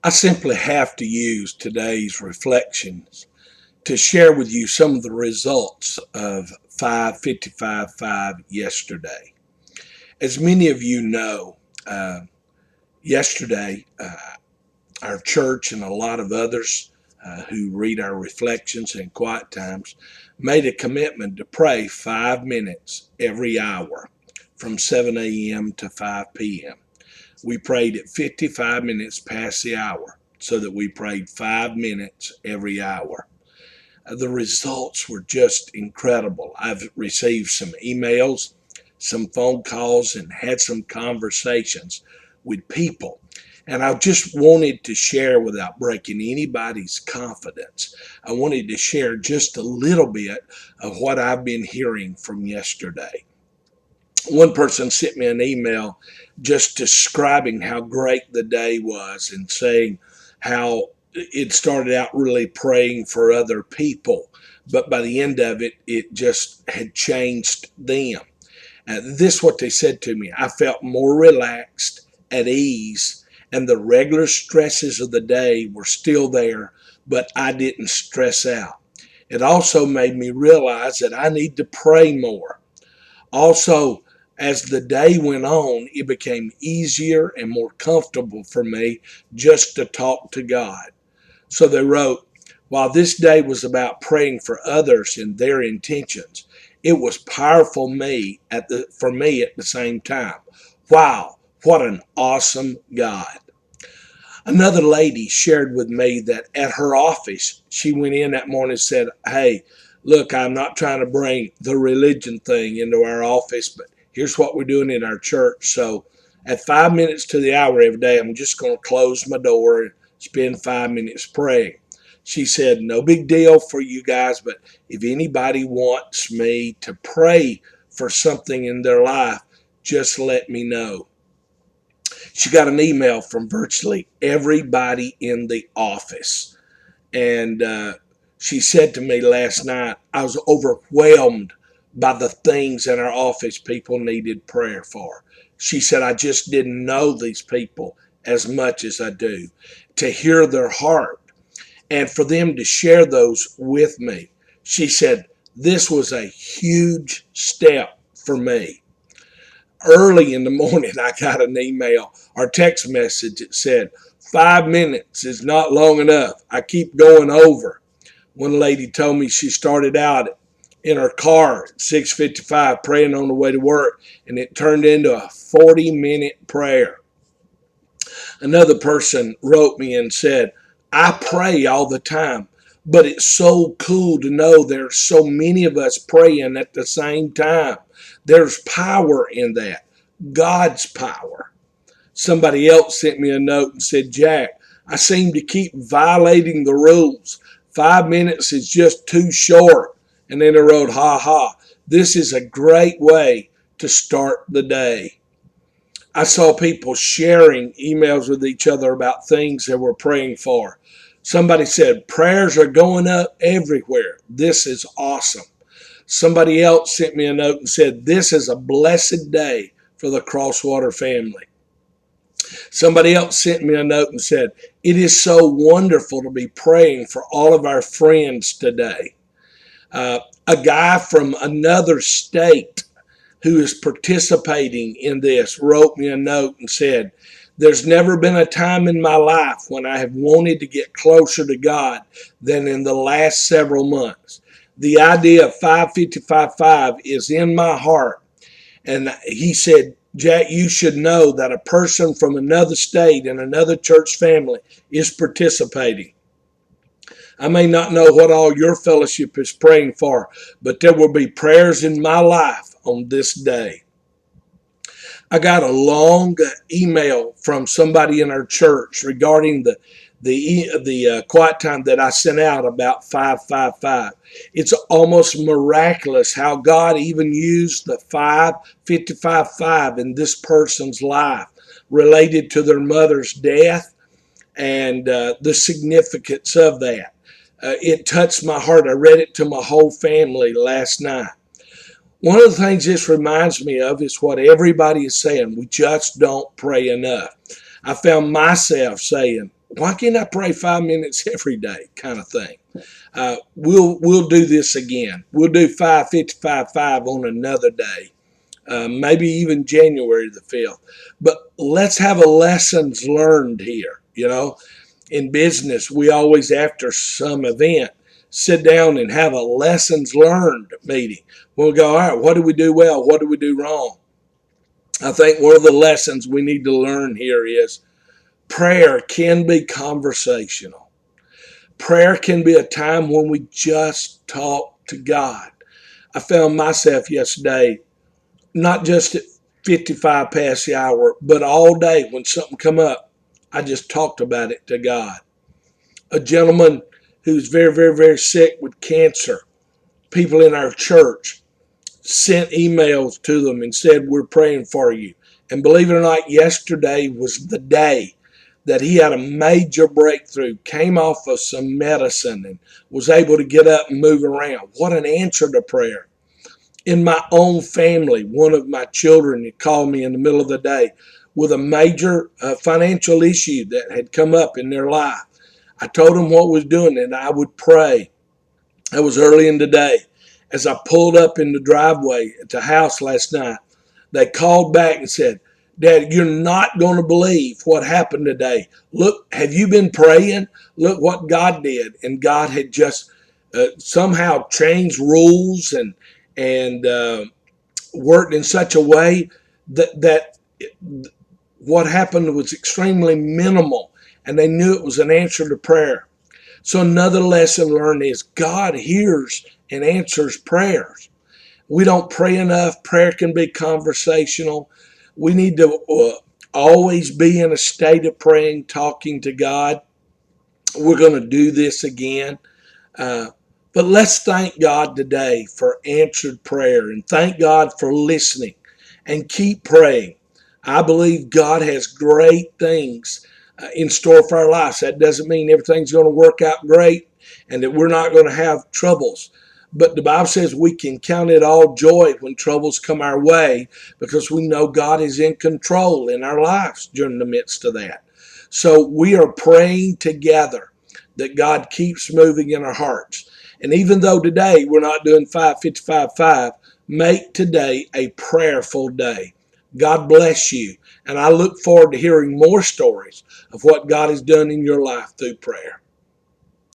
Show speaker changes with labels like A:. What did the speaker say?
A: I simply have to use today's reflections to share with you some of the results of 555 yesterday. As many of you know, yesterday our church and a lot of others who read our reflections in quiet times made a commitment to pray 5 minutes every hour from 7 a.m. to 5 p.m. We prayed at 55 minutes past the hour so that we prayed 5 minutes every hour. The results were just incredible. I've received some emails, some phone calls, and had some conversations with people. And I just wanted to share without breaking anybody's confidence. I wanted to share just a little bit of what I've been hearing from yesterday. One person sent me an email just describing how great the day was and saying how it started out really praying for other people, but by the end of it, it just had changed them. This is what they said to me. I felt more relaxed, at ease, and the regular stresses of the day were still there, but I didn't stress out. It also made me realize that I need to pray more. Also, as the day went on, it became easier and more comfortable for me just to talk to God. So they wrote, while this day was about praying for others and their intentions, it was powerful for me at the same time. Wow, what an awesome God. Another lady shared with me that at her office, she went in that morning and said, hey, look, I'm not trying to bring the religion thing into our office, but here's what we're doing in our church. So at 5 minutes to the hour every day, I'm just going to close my door and spend 5 minutes praying. She said, no big deal for you guys, but if anybody wants me to pray for something in their life, just let me know. She got an email from virtually everybody in the office. And she said to me last night, I was overwhelmed by the things in our office people needed prayer for. She said, I just didn't know these people as much as I do. To hear their heart and for them to share those with me. She said, this was a huge step for me. Early in the morning, I got an email or text message that said, 5 minutes is not long enough. I keep going over. One lady told me she started out in her car at 6:55 praying on the way to work, and it turned into a 40-minute prayer. Another person wrote me and said, I pray all the time, but it's so cool to know there's so many of us praying at the same time. There's power in that, God's power. Somebody else sent me a note and said, Jack, I seem to keep violating the rules. 5 minutes is just too short. And then I wrote, ha ha, this is a great way to start the day. I saw people sharing emails with each other about things they were praying for. Somebody said, prayers are going up everywhere. This is awesome. Somebody else sent me a note and said, this is a blessed day for the Crosswater family. Somebody else sent me a note and said, it is so wonderful to be praying for all of our friends today. A guy from another state who is participating in this wrote me a note and said, there's never been a time in my life when I have wanted to get closer to God than in the last several months. The idea of 555 is in my heart. And he said, Jack, you should know that a person from another state and another church family is participating. I may not know what all your fellowship is praying for, but there will be prayers in my life on this day. I got a long email from somebody in our church regarding the quiet time that I sent out about 555. It's almost miraculous how God even used the 555 in this person's life related to their mother's death and the significance of that. It touched my heart. I read it to my whole family last night. One of the things this reminds me of is what everybody is saying. We just don't pray enough. I found myself saying, why can't I pray 5 minutes every day, kind of thing. We'll do this again. We'll do 5:55:5 on another day, maybe even January the 5th. But let's have a lessons learned here. In business, we always, after some event, sit down and have a lessons learned meeting. We'll go, all right, what did we do well? What did we do wrong? I think one of the lessons we need to learn here is prayer can be conversational. Prayer can be a time when we just talk to God. I found myself yesterday, not just at 55 past the hour, but all day when something come up, I just talked about it to God. A gentleman who's very, very, very sick with cancer, people in our church sent emails to them and said, we're praying for you. And believe it or not, yesterday was the day that he had a major breakthrough, came off of some medicine and was able to get up and move around. What an answer to prayer. In my own family, one of my children called me in the middle of the day with a major financial issue that had come up in their life. I told them what I was doing and I would pray. It was early in the day. As I pulled up in the driveway at the house last night, they called back and said, Dad, you're not going to believe what happened today. Look, have you been praying? Look what God did. And God had just somehow changed rules and worked in such a way that what happened was extremely minimal. And they knew it was an answer to prayer. So another lesson learned is God hears and answers prayers. We don't pray enough. Prayer can be conversational. We need to always be in a state of praying, talking to God. We're going to do this again. But let's thank God today for answered prayer and thank God for listening and keep praying. I believe God has great things in store for our lives. That doesn't mean everything's going to work out great and that we're not going to have troubles. But the Bible says we can count it all joy when troubles come our way because we know God is in control in our lives during the midst of that. So we are praying together that God keeps moving in our hearts. And even though today we're not doing 5:55:5, make today a prayerful day. God bless you. And I look forward to hearing more stories of what God has done in your life through prayer.